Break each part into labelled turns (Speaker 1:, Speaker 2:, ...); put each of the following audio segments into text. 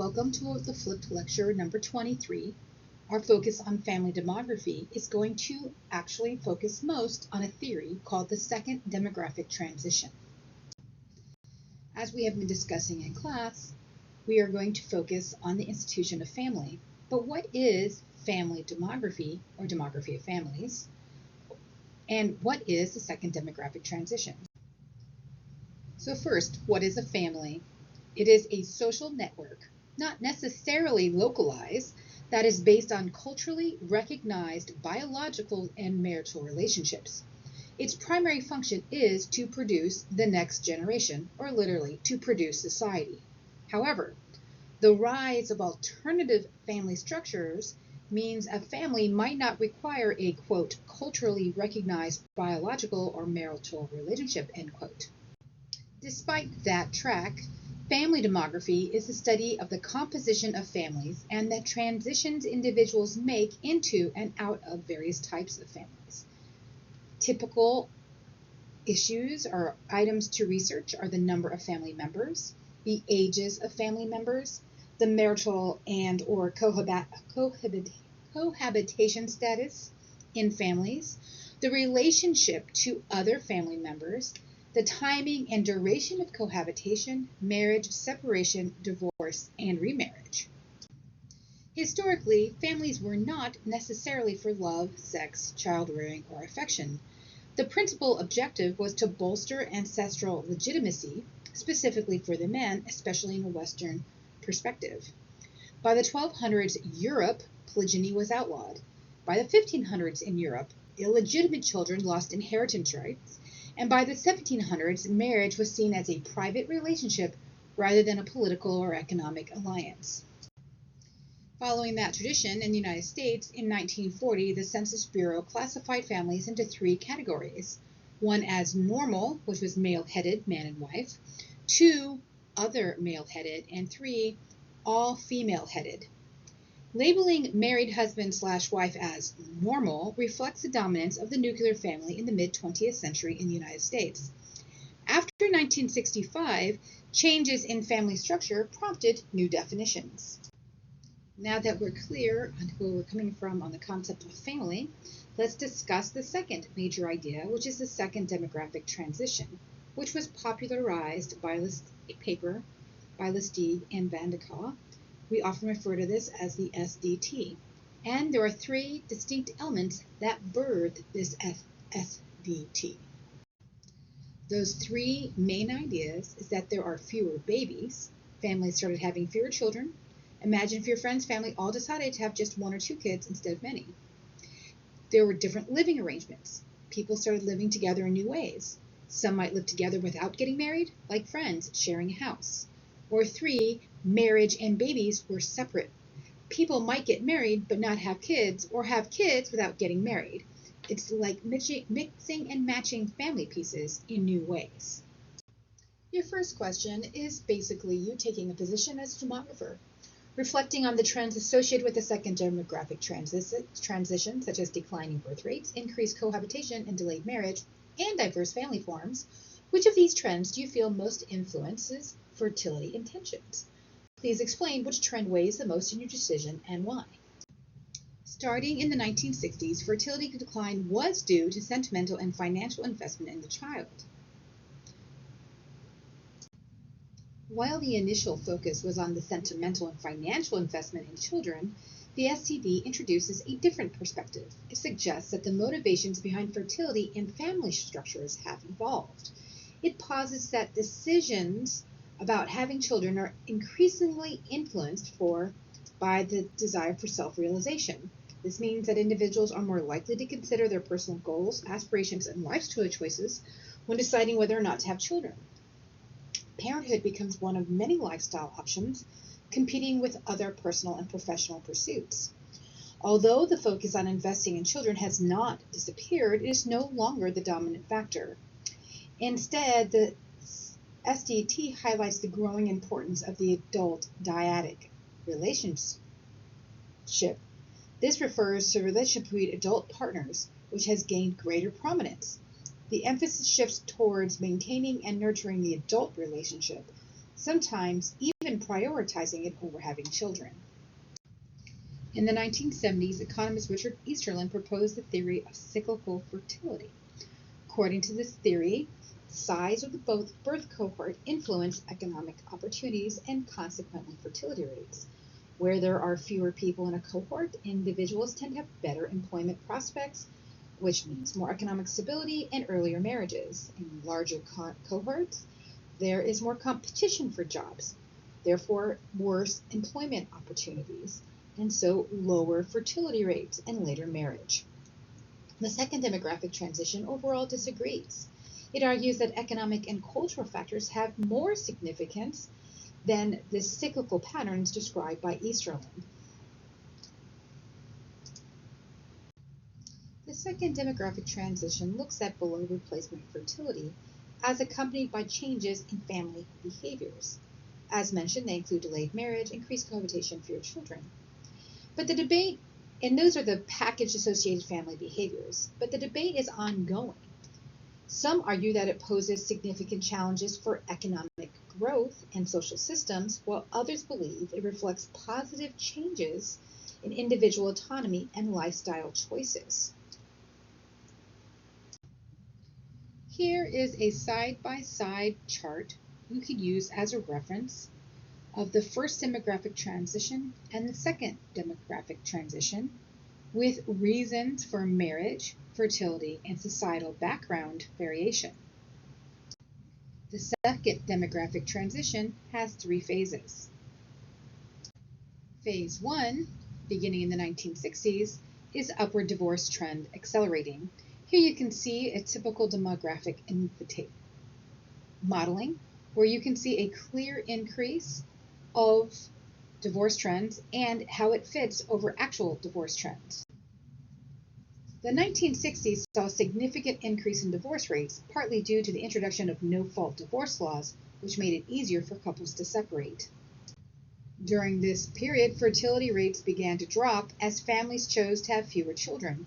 Speaker 1: Welcome to the flipped lecture number 23. Our focus on family demography is going to actually focus most on a theory called the second demographic transition. As we have been discussing in class, we are going to focus on the institution of family. But what is family demography or demography of families? And what is the second demographic transition? So first, what is a family? It is a social network, not necessarily localized, that is based on culturally recognized biological and marital relationships. Its primary function is to produce the next generation, or literally to produce society. However, the rise of alternative family structures means a family might not require a, quote, culturally recognized biological or marital relationship, end quote. Despite that track, family demography is the study of the composition of families and the transitions individuals make into and out of various types of families. Typical issues or items to research are the number of family members, the ages of family members, the marital and or cohabitation status in families, the relationship to other family members, the timing and duration of cohabitation, marriage, separation, divorce, and remarriage. Historically, families were not necessarily for love, sex, child-rearing, or affection. The principal objective was to bolster ancestral legitimacy, specifically for the men, especially in a Western perspective. By the 1200s Europe, polygyny was outlawed. By the 1500s in Europe, illegitimate children lost inheritance rights, and by the 1700s, marriage was seen as a private relationship rather than a political or economic alliance. Following that tradition in the United States, in 1940, the Census Bureau classified families into three categories. One as normal, which was male-headed, man and wife. Two, other male-headed. And three, all female-headed. Labeling married husband/wife as normal reflects the dominance of the nuclear family in the mid-20th century in the United States. After 1965, changes in family structure prompted new definitions. Now that we're clear on where we're coming from on the concept of family, let's discuss the second major idea, which is the second demographic transition, which was popularized by a paper by Lustig and Van de Kaw. We often refer to this as the SDT. And there are three distinct elements that birthed this SDT. Those three main ideas is that there are fewer babies. Families started having fewer children. Imagine if your friend's family all decided to have just one or two kids instead of many. There were different living arrangements. People started living together in new ways. Some might live together without getting married, like friends sharing a house. Or three, marriage and babies were separate. People might get married but not have kids, or have kids without getting married. It's like mixing and matching family pieces in new ways. Your first question is basically you taking a position as a demographer, reflecting on the trends associated with the second demographic transition, such as declining birth rates, increased cohabitation and delayed marriage, and diverse family forms. Which of these trends do you feel most influences fertility intentions? Please explain which trend weighs the most in your decision and why. Starting in the 1960s, fertility decline was due to sentimental and financial investment in the child. While the initial focus was on the sentimental and financial investment in children, the STD introduces a different perspective. It suggests that the motivations behind fertility and family structures have evolved. It posits that decisions about having children are increasingly influenced by the desire for self-realization. This means that individuals are more likely to consider their personal goals, aspirations, and lifestyle choices when deciding whether or not to have children. Parenthood becomes one of many lifestyle options, competing with other personal and professional pursuits. Although the focus on investing in children has not disappeared, it is no longer the dominant factor. Instead, the SDT highlights the growing importance of the adult dyadic relationship. This refers to the relationship between adult partners, which has gained greater prominence. The emphasis shifts towards maintaining and nurturing the adult relationship, sometimes even and prioritizing it over having children. In the 1970s, economist Richard Easterlin proposed the theory of cyclical fertility. According to this theory, the size of the birth cohort influences economic opportunities and consequently fertility rates. Where there are fewer people in a cohort, individuals tend to have better employment prospects, which means more economic stability and earlier marriages. In larger cohorts, there is more competition for jobs, therefore worse employment opportunities, and so lower fertility rates and later marriage. The second demographic transition overall disagrees. It argues that economic and cultural factors have more significance than the cyclical patterns described by Easterlin. The second demographic transition looks at below replacement fertility as accompanied by changes in family behaviors. As mentioned, they include delayed marriage, increased cohabitation, fewer children. But the debate, and those are the package associated family behaviors, but the debate is ongoing. Some argue that it poses significant challenges for economic growth and social systems, while others believe it reflects positive changes in individual autonomy and lifestyle choices. Here is a side-by-side chart you could use as a reference of the first demographic transition and the second demographic transition, with reasons for marriage, fertility, and societal background variation. The second demographic transition has 3 phases. Phase 1, beginning in the 1960s, is upward divorce trend accelerating. Here you can see a typical demographic modeling, where you can see a clear increase of divorce trends and how it fits over actual divorce trends. The 1960s saw a significant increase in divorce rates, partly due to the introduction of no-fault divorce laws, which made it easier for couples to separate. During this period, fertility rates began to drop as families chose to have fewer children.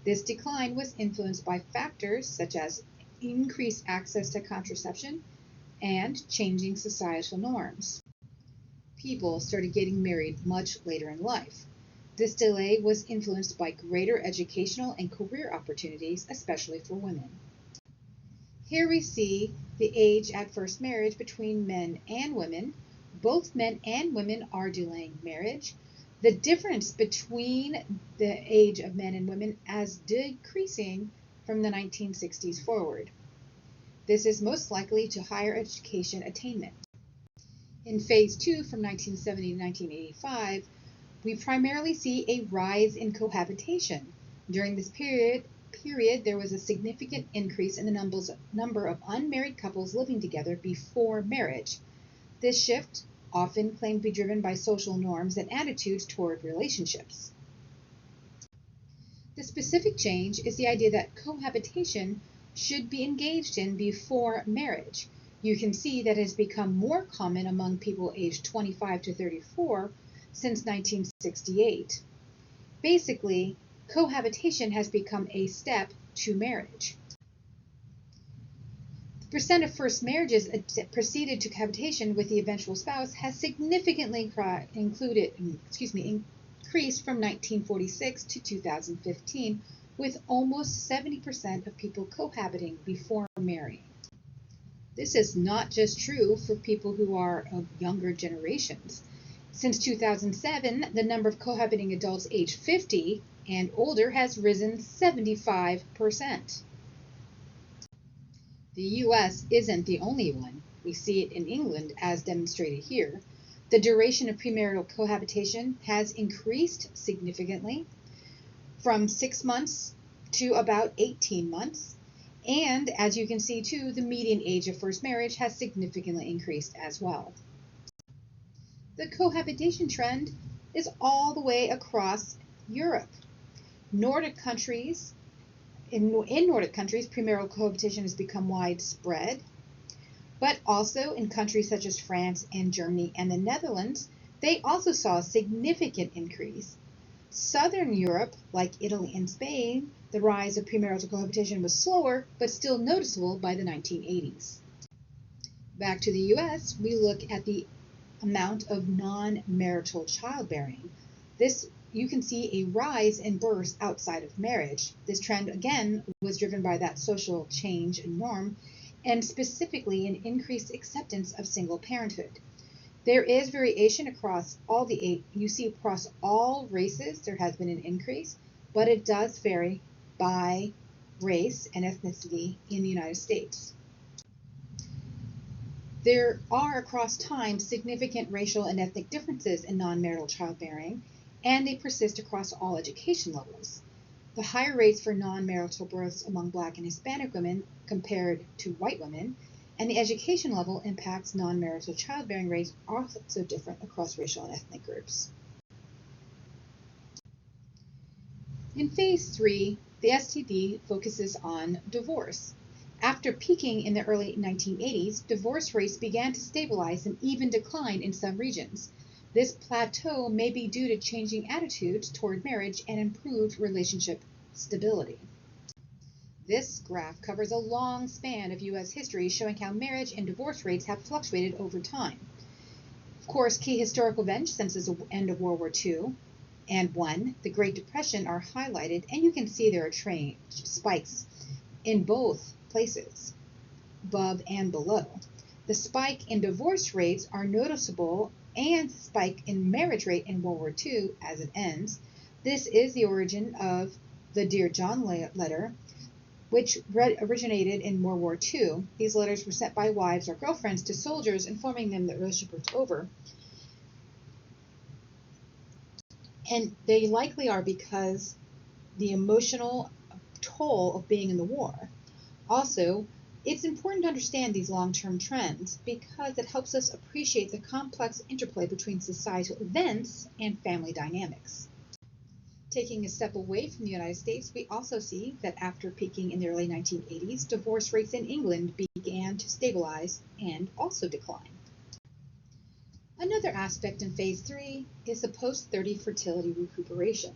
Speaker 1: This decline was influenced by factors such as increased access to contraception and changing societal norms. People started getting married much later in life. This delay was influenced by greater educational and career opportunities, especially for women. Here we see the age at first marriage between men and women. Both men and women are delaying marriage. The difference between the age of men and women is decreasing from the 1960s forward. This is most likely to higher education attainment. In Phase 2, from 1970 to 1985, we primarily see a rise in cohabitation. During this period, there was a significant increase in the number of unmarried couples living together before marriage. This shift often claimed to be driven by social norms and attitudes toward relationships. The specific change is the idea that cohabitation should be engaged in before marriage. You can see that it has become more common among people aged 25 to 34 since 1968. Basically, cohabitation has become a step to marriage. The percent of first marriages preceded to cohabitation with the eventual spouse has significantly increased from 1946 to 2015, with almost 70% of people cohabiting before marrying. This is not just true for people who are of younger generations. Since 2007, the number of cohabiting adults aged 50 and older has risen 75%. The U.S. isn't the only one. We see it in England, as demonstrated here. The duration of premarital cohabitation has increased significantly from 6 months to about 18 months. And as you can see too, the median age of first marriage has significantly increased as well. The cohabitation trend is all the way across Europe. In Nordic countries, premarital cohabitation has become widespread, but also in countries such as France and Germany and the Netherlands, they also saw a significant increase. Southern Europe, like Italy and Spain, the rise of premarital cohabitation was slower, but still noticeable by the 1980s. Back to the U.S., we look at the amount of non-marital childbearing. This you can see a rise in births outside of marriage. This trend again was driven by that social change and norm, and specifically an increased acceptance of single parenthood. There is variation across all the eight. You see across all races there has been an increase, but it does vary by race and ethnicity in the United States. There are across time significant racial and ethnic differences in non-marital childbearing, and they persist across all education levels. The higher rates for non-marital births among Black and Hispanic women compared to white women, and the education level impacts non-marital childbearing rates are also different across racial and ethnic groups. In phase 3, the STD focuses on divorce. After peaking in the early 1980s, divorce rates began to stabilize and even decline in some regions. This plateau may be due to changing attitudes toward marriage and improved relationship stability. This graph covers a long span of U.S. history showing how marriage and divorce rates have fluctuated over time. Of course, key historical events since the end of World War II and the Great Depression are highlighted, and you can see there are spikes in both places, above and below. The spike in divorce rates are noticeable, and the spike in marriage rate in World War II as it ends. This is the origin of the Dear John letter, which originated in World War II. These letters were sent by wives or girlfriends to soldiers, informing them that the relationship was over. And they likely are because the emotional toll of being in the war. Also, it's important to understand these long-term trends because it helps us appreciate the complex interplay between societal events and family dynamics. Taking a step away from the United States, we also see that after peaking in the early 1980s, divorce rates in England began to stabilize and also decline. Another aspect in phase 3 is the post-30 fertility recuperation.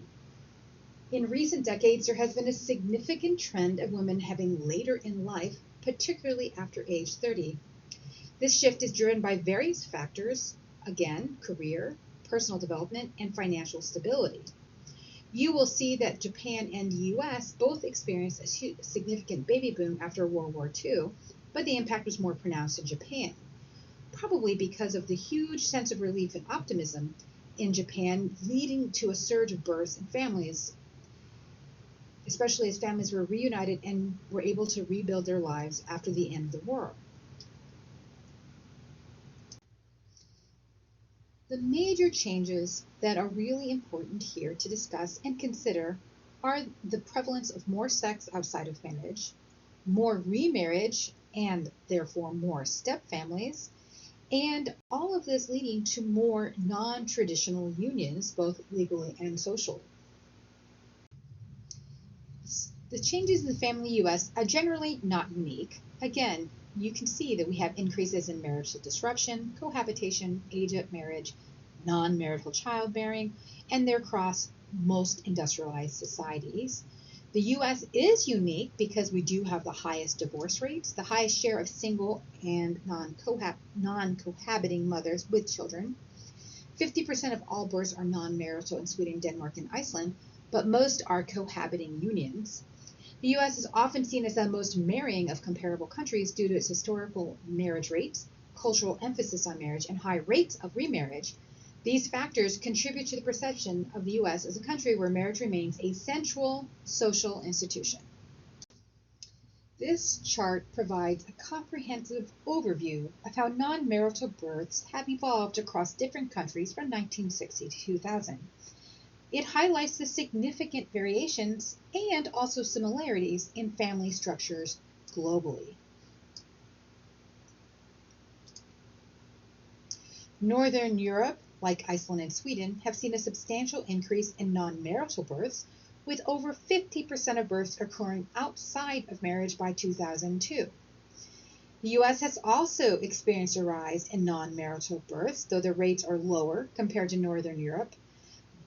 Speaker 1: In recent decades, there has been a significant trend of women having later in life, particularly after age 30. This shift is driven by various factors, again, career, personal development, and financial stability. You will see that Japan and the US both experienced a significant baby boom after World War II, but the impact was more pronounced in Japan, probably because of the huge sense of relief and optimism in Japan, leading to a surge of births in families, especially as families were reunited and were able to rebuild their lives after the end of the war. The major changes that are really important here to discuss and consider are the prevalence of more sex outside of marriage, more remarriage, and therefore more step-families, and all of this leading to more non-traditional unions, both legally and socially. The changes in the family U.S. are generally not unique. Again, you can see that we have increases in marital disruption, cohabitation, age of marriage, non-marital childbearing, and they're across most industrialized societies. The U.S. is unique because we do have the highest divorce rates, the highest share of single and non-cohabiting mothers with children. 50% of all births are non-marital in Sweden, Denmark, and Iceland, but most are cohabiting unions. The U.S. is often seen as the most marrying of comparable countries due to its historical marriage rates, cultural emphasis on marriage, and high rates of remarriage. These factors contribute to the perception of the U.S. as a country where marriage remains a central social institution. This chart provides a comprehensive overview of how non-marital births have evolved across different countries from 1960 to 2000. It highlights the significant variations and also similarities in family structures globally. Northern Europe, like Iceland and Sweden, have seen a substantial increase in non-marital births, with over 50% of births occurring outside of marriage by 2002. The U.S. has also experienced a rise in non-marital births, though the rates are lower compared to Northern Europe.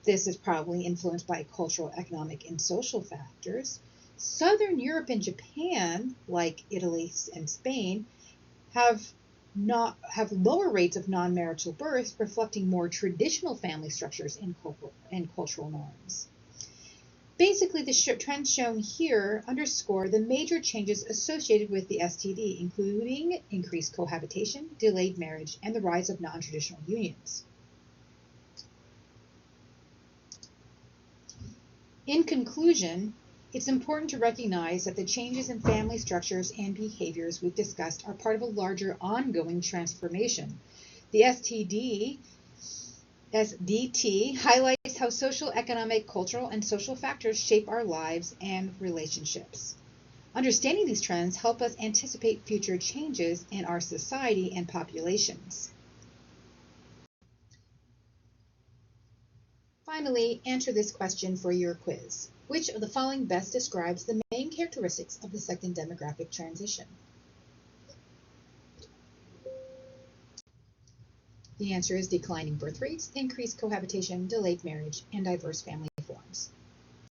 Speaker 1: This is probably influenced by cultural, economic, and social factors. Southern Europe and Japan, like Italy and Spain, have have lower rates of non-marital births, reflecting more traditional family structures and cultural norms. Basically, the trends shown here underscore the major changes associated with the STD, including increased cohabitation, delayed marriage, and the rise of non-traditional unions. In conclusion, it's important to recognize that the changes in family structures and behaviors we've discussed are part of a larger ongoing transformation. The SDT highlights how social, economic, cultural, and social factors shape our lives and relationships. Understanding these trends help us anticipate future changes in our society and populations. Finally, answer this question for your quiz. Which of the following best describes the main characteristics of the second demographic transition? The answer is declining birth rates, increased cohabitation, delayed marriage, and diverse family